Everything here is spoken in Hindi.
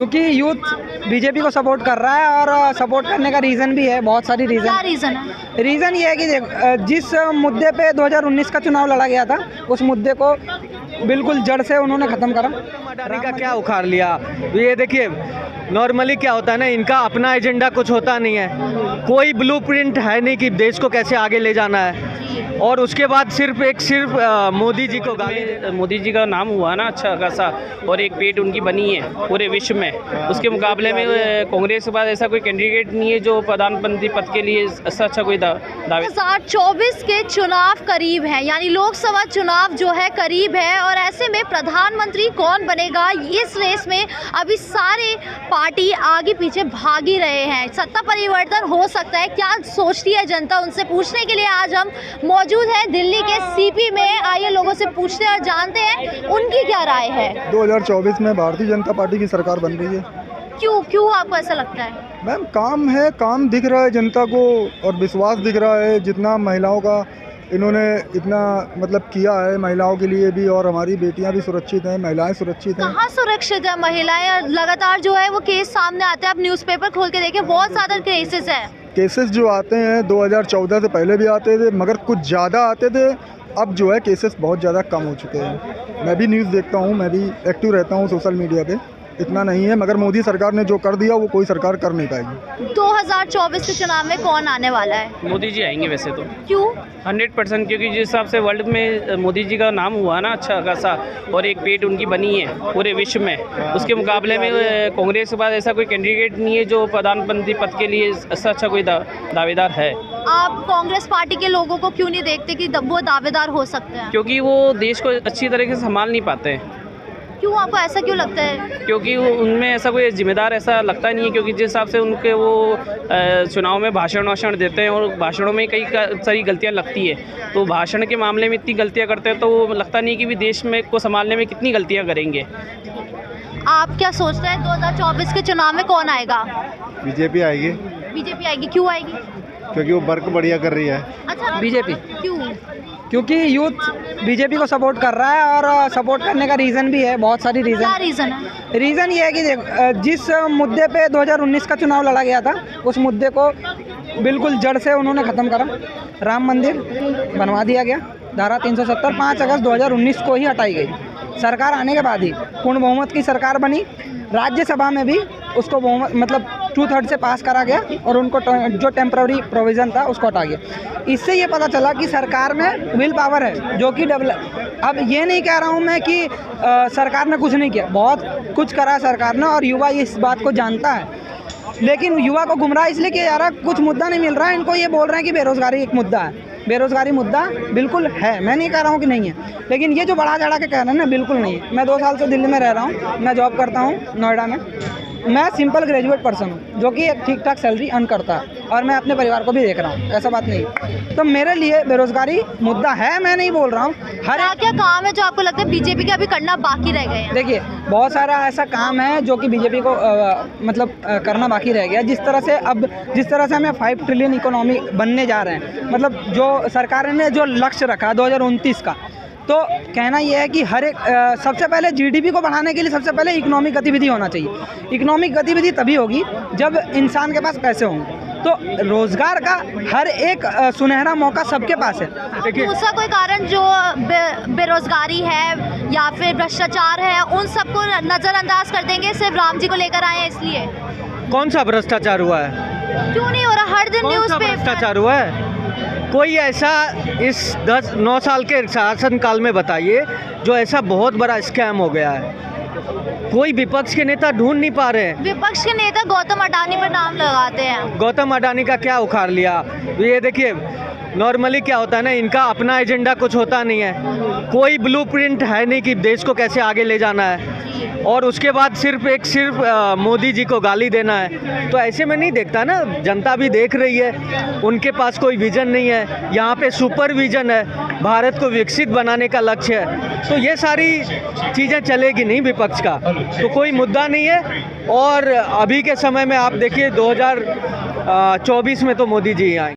क्योंकि यूथ बीजेपी को सपोर्ट कर रहा है और सपोर्ट करने का रीज़न भी है, बहुत सारी क्या रीज़न। रीजन है? रीज़न ये है कि जिस मुद्दे पे 2019 का चुनाव लड़ा गया था, उस मुद्दे को बिल्कुल जड़ से उन्होंने ख़त्म करा। अडानी का क्या उखाड़ लिया। ये देखिए, नॉर्मली क्या होता है ना, इनका अपना एजेंडा कुछ होता नहीं है, कोई ब्लूप्रिंट है नहीं कि देश को कैसे आगे ले जाना है, और उसके बाद सिर्फ मोदी जी को गाली। मोदी जी का नाम हुआ ना अच्छा खासा, और एक पेट उनकी बनी है पूरे विश्व में। उसके मुकाबले में कांग्रेस के पास ऐसा कोई कैंडिडेट नहीं है जो प्रधानमंत्री पद के लिए ऐसा अच्छा कोई दावे। 2024 के चुनाव करीब हैं, यानी लोकसभा चुनाव जो है करीब है, और ऐसे में प्रधानमंत्री कौन बनेगा, इस रेस में अभी सारे पार्टी आगे पीछे भाग ही रहे हैं। सत्ता परिवर्तन हो सकता है, क्या सोचती है जनता, उनसे पूछने के लिए आज हम मौजूद हैं दिल्ली के सीपी में। आइए लोगों से पूछते हैं और जानते हैं उनकी क्या राय है। 2024 में भारतीय जनता पार्टी की सरकार बन रही है। क्यों आपको ऐसा लगता है? मैम, काम है, काम दिख रहा है जनता को, और विश्वास दिख रहा है। जितना महिलाओं का इन्होंने इतना मतलब किया है महिलाओं के लिए भी, और हमारी बेटियां भी सुरक्षित हैं, महिलाएं सुरक्षित हैं। कहाँ सुरक्षित है महिलाएं? लगातार जो है वो केस सामने आते हैं, आप न्यूज़पेपर खोल के देखिए, बहुत ज़्यादा केसेस हैं। केसेस जो आते हैं 2014 से पहले भी आते थे, मगर कुछ ज़्यादा आते थे। अब जो है केसेस बहुत ज़्यादा कम हो चुके हैं। मैं भी न्यूज़ देखता हूँ, मैं भी एक्टिव रहता हूँ सोशल मीडिया पे। इतना नहीं है, मगर मोदी सरकार ने जो कर दिया वो कोई सरकार कर नहीं पाएगी। 2024 के चुनाव में कौन आने वाला है? मोदी जी आएंगे वैसे तो। क्यों? 100%, क्योंकि जिस हिसाब से वर्ल्ड में मोदी जी का नाम हुआ ना अच्छा खासा, और एक पेट उनकी बनी है पूरे विश्व में। उसके मुकाबले में कांग्रेस के पास ऐसा कोई कैंडिडेट नहीं है जो प्रधानमंत्री पद के लिए ऐसा अच्छा कोई दावेदार है। आप कांग्रेस पार्टी के लोगों को क्यों नहीं देखते कि वो दावेदार हो सकते हैं? क्योंकि वो देश को अच्छी तरीके से संभाल नहीं पाते हैं। क्यों, आपको ऐसा क्यों लगता है? क्योंकि उनमें ऐसा कोई जिम्मेदार ऐसा लगता नहीं है, क्योंकि जिस हिसाब से उनके वो चुनाव में भाषण देते हैं, और भाषणों में कई सारी गलतियां लगती है, तो भाषण के मामले में इतनी गलतियां करते हैं तो वो लगता नहीं कि भी देश में को संभालने में कितनी गलतियां करेंगे। आप क्या सोचते हैं 2024 के चुनाव में कौन आएगा? बीजेपी आएगी। बीजेपी आएगी। क्यों आएगी? क्योंकि वो वर्क बढ़िया कर रही है। अच्छा, बीजेपी। क्यों? क्योंकि यूथ बीजेपी को सपोर्ट कर रहा है और सपोर्ट करने का रीज़न भी है, बहुत सारी क्या रीज़न। रीज़न है? रीज़न ये है कि जिस मुद्दे पे 2019 का चुनाव लड़ा गया था, उस मुद्दे को बिल्कुल जड़ से उन्होंने ख़त्म करा। राम मंदिर बनवा दिया गया, धारा 370 5 अगस्त 2019 को ही हटाई गई। सरकार आने के बाद ही पूर्ण बहुमत की सरकार बनी, राज्यसभा में भी उसको बहुमत मतलब 2/3 से पास करा गया, और उनको जो टेम्पररी प्रोविज़न था उसको हटा गया। इससे ये पता चला कि सरकार में विल पावर है, जो कि अब ये नहीं कह रहा हूँ मैं कि सरकार ने कुछ नहीं किया, बहुत कुछ करा सरकार ने, और युवा इस बात को जानता है। लेकिन युवा को गुमराह इसलिए किया जा रहा है, कुछ मुद्दा नहीं मिल रहा है इनको। ये बोल रहे हैं कि बेरोज़गारी एक मुद्दा है। बेरोज़गारी मुद्दा बिल्कुल है, मैं नहीं कह रहा हूँ कि नहीं है, लेकिन ये जो बढ़ा चढ़ा के कह रहे हैं ना, बिल्कुल नहीं है। मैं 2 साल से दिल्ली में रह रहा हूँ, मैं जॉब करता हूँ नोएडा में। मैं सिंपल ग्रेजुएट पर्सन हूँ जो कि एक ठीक ठाक सैलरी अर्न करता है, और मैं अपने परिवार को भी देख रहा हूँ, ऐसा बात नहीं। तो मेरे लिए बेरोज़गारी मुद्दा है, मैं नहीं बोल रहा हूँ। क्या काम है जो आपको लगता है बीजेपी के अभी करना बाकी रह गए हैं? देखिए, बहुत सारा ऐसा काम है जो कि बीजेपी को करना बाकी रह गया। जिस तरह से हमें 5 ट्रिलियन इकोनॉमी बनने जा रहे हैं, मतलब जो सरकार ने जो लक्ष्य रखा 2029 का, तो कहना यह है कि हर एक सबसे पहले जीडीपी को बढ़ाने के लिए सबसे पहले इकोनॉमिक गतिविधि होना चाहिए। इकोनॉमिक गतिविधि तभी होगी जब इंसान के पास पैसे होंगे। तो रोज़गार का हर एक सुनहरा मौका सबके पास है। देखिए, दूसरा कोई कारण जो बेरोजगारी है या फिर भ्रष्टाचार है, उन सबको नज़रअंदाज कर देंगे, सिर्फ राम जी को लेकर आए हैं इसलिए? कौन सा भ्रष्टाचार हुआ है? क्यों नहीं हो रहा? हर दिन न्यूज़ पे भ्रष्टाचार हुआ है? कोई ऐसा इस 10-9 साल के शासनकाल में बताइए जो ऐसा बहुत बड़ा स्कैम हो गया है। कोई विपक्ष के नेता ढूंढ नहीं पा रहे हैं। विपक्ष के नेता गौतम अडानी पर नाम लगाते हैं। गौतम अडानी का क्या उखाड़ लिया। ये देखिए, नॉर्मली क्या होता है ना, इनका अपना एजेंडा कुछ होता नहीं है, कोई ब्लूप्रिंट है नहीं कि देश को कैसे आगे ले जाना है, और उसके बाद सिर्फ मोदी जी को गाली देना है। तो ऐसे में नहीं देखता ना, जनता भी देख रही है, उनके पास कोई विजन नहीं है। यहाँ पे सुपर विजन है, भारत को विकसित बनाने का लक्ष्य है। तो ये सारी चीज़ें चलेगी नहीं विपक्ष का, तो कोई मुद्दा नहीं है। और अभी के समय में आप देखिए 2024 में तो मोदी जी आए।